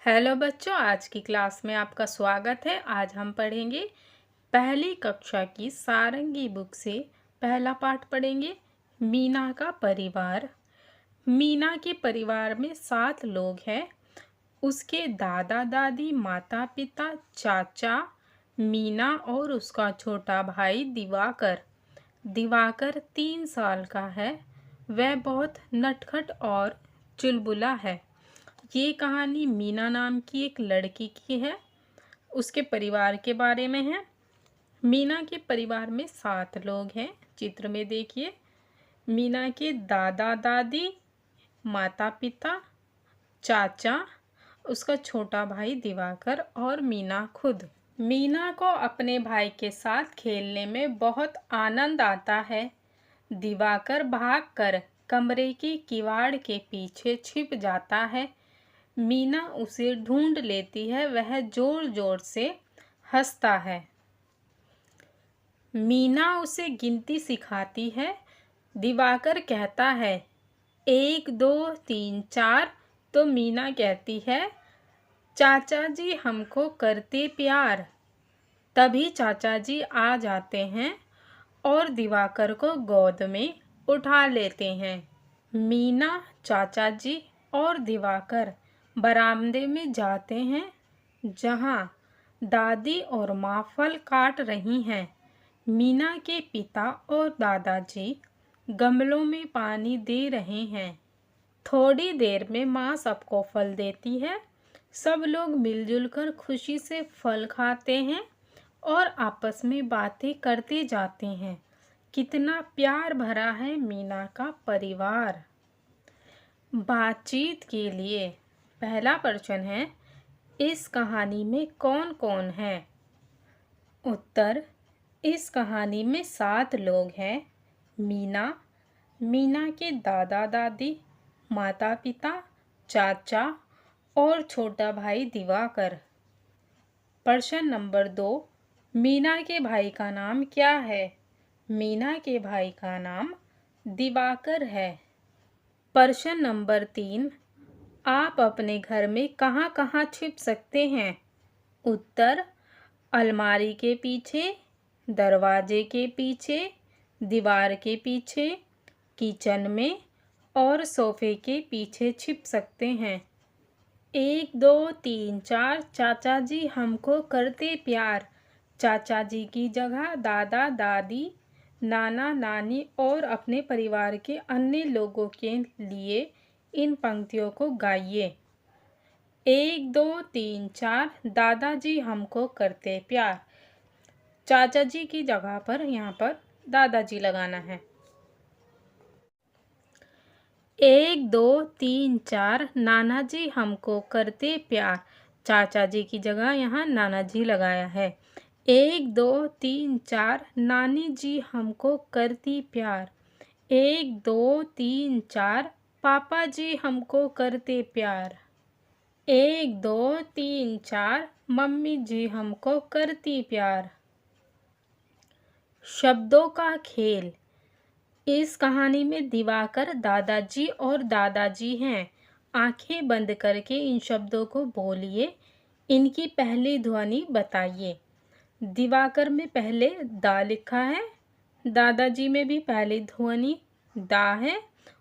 Hello बच्चों, आज की क्लास में आपका स्वागत है। आज हम पढ़ेंगे पहली कक्षा की सारंगी बुक से पहला पाठ पढ़ेंगे, मीना का परिवार। मीना के परिवार में 7 लोग हैं। उसके दादा दादी, माता पिता, चाचा, मीना और उसका छोटा भाई दिवाकर। दिवाकर 3 साल का है। वह बहुत नटखट और चुलबुला है। ये कहानी मीना नाम की एक लड़की की है। उसके परिवार के बारे में है। मीना के परिवार में 7 लोग हैं। चित्र में देखिए, मीना के दादा दादी, माता पिता, चाचा, उसका छोटा भाई दिवाकर और मीना खुद। मीना को अपने भाई के साथ खेलने में बहुत आनंद आता है। दिवाकर भागकर कमरे की किवाड़ के पीछे छिप जाता है। मीना उसे ढूंढ लेती है। वह जोर जोर से हंसता है। मीना उसे गिनती सिखाती है। दिवाकर कहता है 1 2 3 4। तो मीना कहती है चाचा जी हमको करते प्यार। तभी चाचा जी आ जाते हैं और दिवाकर को गोद में उठा लेते हैं। मीना, चाचा जी और दिवाकर बरामदे में जाते हैं, जहां दादी और माँ फल काट रही हैं। मीना के पिता और दादाजी गमलों में पानी दे रहे हैं। थोड़ी देर में माँ सबको फल देती है। सब लोग मिलजुल कर खुशी से फल खाते हैं और आपस में बातें करते जाते हैं। कितना प्यार भरा है मीना का परिवार। बातचीत के लिए पहला प्रश्न है, इस कहानी में कौन कौन है? उत्तर, इस कहानी में 7 लोग हैं। मीना, मीना के दादा दादी, माता पिता, चाचा और छोटा भाई दिवाकर। प्रश्न नंबर 2, मीना के भाई का नाम क्या है? मीना के भाई का नाम दिवाकर है। प्रश्न नंबर 3, आप अपने घर में कहाँ कहाँ छिप सकते हैं? उत्तर, अलमारी के पीछे, दरवाजे के पीछे, दीवार के पीछे, किचन में और सोफे के पीछे छिप सकते हैं। 1 2 3 4, चाचा जी हमको करते प्यार। चाचा जी की जगह दादा दादी, नाना नानी और अपने परिवार के अन्य लोगों के लिए इन पंक्तियों को गाइए। 1 2 3 4, दादाजी हमको करते प्यार। चाचा जी की जगह पर यहाँ पर दादाजी लगाना है। 1 2 3 4, नाना जी हमको करते प्यार। चाचा जी की जगह यहाँ नाना जी लगाया है। 1 2 3 4, नानी जी हमको करती प्यार। 1 2 3 4, पापा जी हमको करते प्यार। 1 2 3 4, मम्मी जी हमको करती प्यार। शब्दों का खेल। इस कहानी में दिवाकर दादाजी और दादाजी हैं। आंखें बंद करके इन शब्दों को बोलिए। इनकी पहली ध्वनि बताइए। दिवाकर में पहले दा लिखा है, दादाजी में भी पहली ध्वनि दा है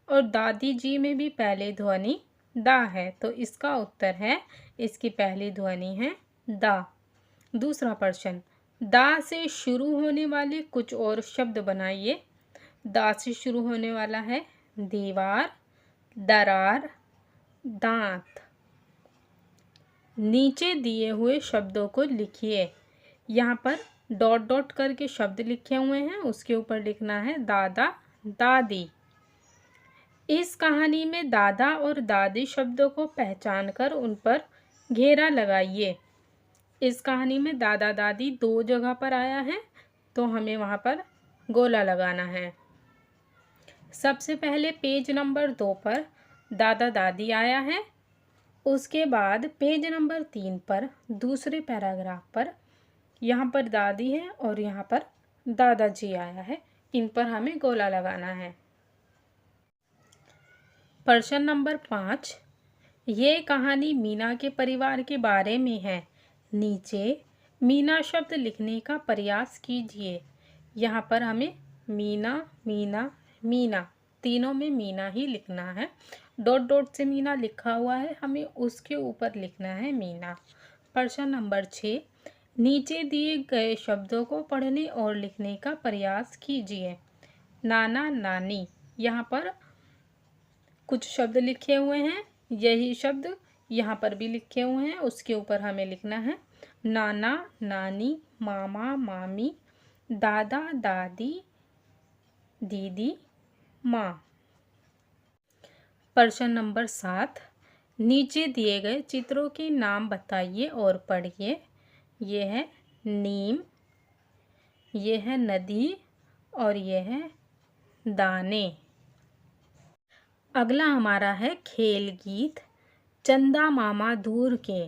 और दादी जी में भी पहली ध्वनि दा है। तो इसका उत्तर है, इसकी पहली ध्वनि है दा। दूसरा प्रश्न, दा से शुरू होने वाले कुछ और शब्द बनाइए। दा से शुरू होने वाला है दीवार, दरार, दांत। नीचे दिए हुए शब्दों को लिखिए। यहाँ पर डॉट डॉट करके शब्द लिखे हुए हैं, उसके ऊपर लिखना है दादा दादी। इस कहानी में दादा और दादी शब्दों को पहचान कर उन पर घेरा लगाइए। इस कहानी में दादा दादी 2 जगह पर आया है, तो हमें वहाँ पर गोला लगाना है। सबसे पहले पेज नंबर 2 पर दादा दादी आया है। उसके बाद पेज नंबर 3 पर दूसरे पैराग्राफ पर यहाँ पर दादी है और यहाँ पर दादाजी आया है। इन पर हमें गोला लगाना है। प्रश्न नंबर 5, ये कहानी मीना के परिवार के बारे में है। नीचे मीना शब्द लिखने का प्रयास कीजिए। यहाँ पर हमें मीना मीना मीना तीनों में मीना ही लिखना है। डॉट डॉट से मीना लिखा हुआ है, हमें उसके ऊपर लिखना है मीना। प्रश्न नंबर 6, नीचे दिए गए शब्दों को पढ़ने और लिखने का प्रयास कीजिए। नाना नानी, यहाँ पर कुछ शब्द लिखे हुए हैं, यही शब्द यहाँ पर भी लिखे हुए हैं, उसके ऊपर हमें लिखना है नाना नानी, मामा मामी, दादा दादी, दीदी माँ। प्रश्न नंबर 7, नीचे दिए गए चित्रों के नाम बताइए और पढ़िए। ये है नीम, ये है नदी और ये है दाने। अगला हमारा है खेल गीत, चंदा मामा दूर के।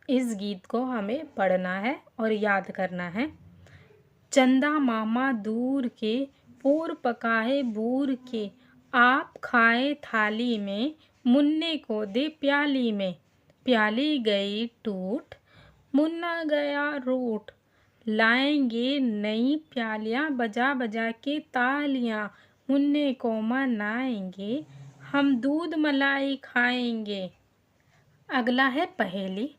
इस गीत को हमें पढ़ना है और याद करना है। चंदा मामा दूर के, पूर पकाए बूर के, आप खाए थाली में, मुन्ने को दे प्याली में। प्याली गई टूट, मुन्ना गया रूठ, लाएंगे नई प्यालियाँ बजा बजा के तालियाँ, मुन्ने को मनाएंगे, हम दूध मलाई खाएंगे। अगला है पहेली।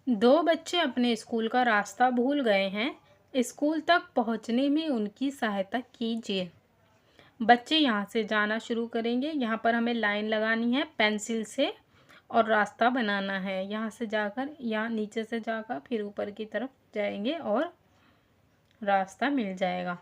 दो बच्चे अपने स्कूल का रास्ता भूल गए हैं, स्कूल तक पहुंचने में उनकी सहायता कीजिए। बच्चे यहाँ से जाना शुरू करेंगे, यहाँ पर हमें लाइन लगानी है पेंसिल से और रास्ता बनाना है। यहाँ से जाकर, यहाँ नीचे से जाकर फिर ऊपर की तरफ जाएंगे और रास्ता मिल जाएगा।